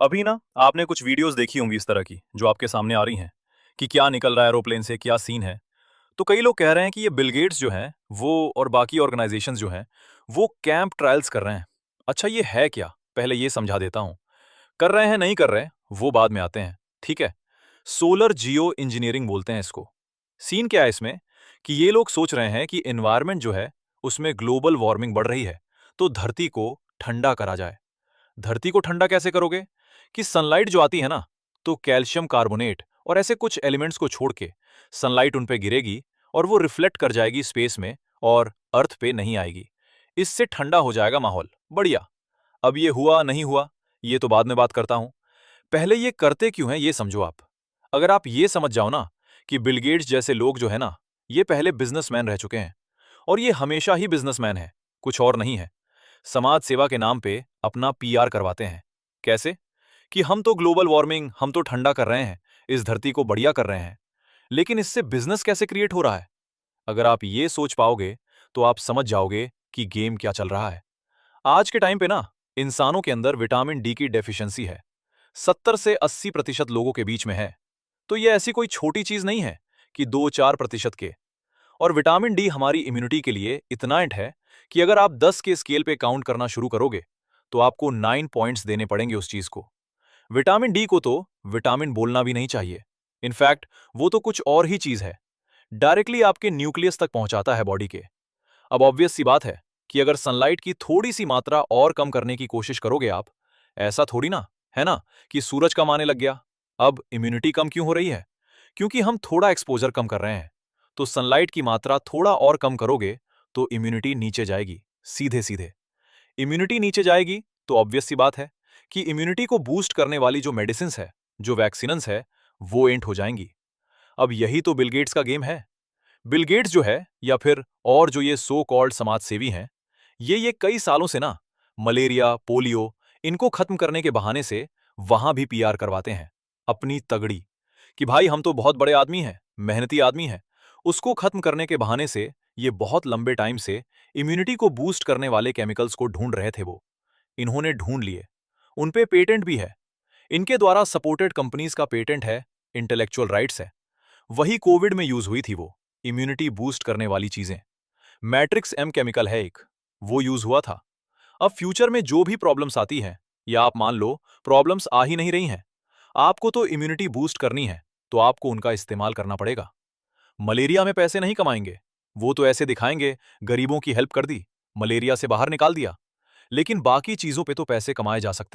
अभी ना आपने कुछ वीडियोस देखी होंगी इस तरह की जो आपके सामने आ रही हैं कि क्या निकल रहा है एरोप्लेन से, क्या सीन है। तो कई लोग कह रहे हैं कि ये बिल गेट्स जो हैं वो और बाकी ऑर्गेनाइजेशंस जो हैं वो कैंप ट्रायल्स कर रहे हैं। अच्छा, ये है क्या? पहले ये समझा देता हूँ। कर रहे हैं नहीं कर रहे वो बाद में आते हैं, ठीक है। सोलर जियो इंजीनियरिंग बोलते हैं इसको। सीन क्या है इसमें कि ये लोग सोच रहे हैं कि एनवायरनमेंट जो है उसमें ग्लोबल वार्मिंग बढ़ रही है, तो धरती को ठंडा करा जाए। धरती को ठंडा कैसे करोगे? कि सनलाइट जो आती है ना, तो कैल्शियम कार्बोनेट और ऐसे कुछ एलिमेंट्स को छोड़ के सनलाइट उन पे गिरेगी और वो रिफ्लेक्ट कर जाएगी स्पेस में और अर्थ पे नहीं आएगी। इससे ठंडा हो जाएगा माहौल। बढ़िया। अब ये हुआ नहीं हुआ, ये तो बाद में बात करता हूं। पहले ये करते क्यों हैं ये समझो आप। अगर आप ये समझ जाओ ना कि बिल गेट्स जैसे लोग जो है ना, ये पहले बिजनेसमैन रह चुके हैं और ये हमेशा ही बिजनेसमैन है, कुछ और नहीं है। समाज सेवा के नाम पे अपना पीआर करवाते हैं। कैसे? कि हम तो ग्लोबल वार्मिंग, हम तो ठंडा कर रहे हैं, इस धरती को बढ़िया कर रहे हैं। लेकिन इससे बिजनेस कैसे क्रिएट हो रहा है? अगर आप ये सोच पाओगे तो आप समझ जाओगे कि गेम क्या चल रहा है। आज के टाइम पे ना इंसानों के अंदर विटामिन डी की डेफिशिएंसी है, 70 से 80% लोगों के बीच में है। तो ये ऐसी कोई छोटी चीज नहीं है कि 2-4% के। और विटामिन डी हमारी इम्यूनिटी के लिए इतना इंट है कि अगर आप 10 के स्केल पे काउंट करना शुरू करोगे तो आपको 9 पॉइंट्स देने पड़ेंगे उस चीज को। विटामिन डी को तो विटामिन बोलना भी नहीं चाहिए। इनफैक्ट वो तो कुछ और ही चीज है। डायरेक्टली आपके न्यूक्लियस तक पहुंचाता है बॉडी के। अब ऑब्वियस सी बात है कि अगर सनलाइट की थोड़ी सी मात्रा और कम करने की कोशिश करोगे आप, ऐसा थोड़ी ना है ना कि सूरज कम आने लग गया। अब इम्यूनिटी कम क्यों हो रही है? क्योंकि हम थोड़ा एक्सपोजर कम कर रहे हैं। तो सनलाइट की मात्रा थोड़ा और कम करोगे तो इम्यूनिटी नीचे जाएगी, सीधे सीधे। इम्यूनिटी नीचे जाएगी तो ऑब्वियस सी बात है कि इम्यूनिटी को बूस्ट करने वाली जो मेडिसिन्स है, जो वैक्सीन्स है, वो एंट हो जाएंगी। अब यही तो बिल गेट्स का गेम है। बिल गेट्स जो है या फिर और जो ये सो कॉल्ड समाज सेवी हैं, ये कई सालों से ना मलेरिया, पोलियो, इनको खत्म करने के बहाने से वहां भी पीआर करवाते हैं अपनी तगड़ी, कि भाई हम तो बहुत बड़े आदमी हैं, मेहनती आदमी हैं। उसको खत्म करने के बहाने से ये बहुत लंबे टाइम से इम्यूनिटी को बूस्ट करने वाले केमिकल्स को ढूंढ रहे थे वो। इन्होंने ढूंढ लिए। उन पे पेटेंट भी है। इनके द्वारा सपोर्टेड कंपनीज का पेटेंट है, इंटेलेक्चुअल राइट्स है। वही कोविड में यूज हुई थी वो इम्यूनिटी बूस्ट करने वाली चीजें। मैट्रिक्स एम केमिकल है एक, वो यूज हुआ था। अब फ्यूचर में जो भी प्रॉब्लम्स आती हैं, या आप मान लो प्रॉब्लम्स आ ही नहीं रही हैं, आपको तो इम्यूनिटी बूस्ट करनी है, तो आपको उनका इस्तेमाल करना पड़ेगा। मलेरिया में पैसे नहीं कमाएंगे, वो तो ऐसे दिखाएंगे गरीबों की हेल्प कर दी, मलेरिया से बाहर निकाल दिया। लेकिन बाकी चीजों पे तो पैसे कमाए जा सकते हैं।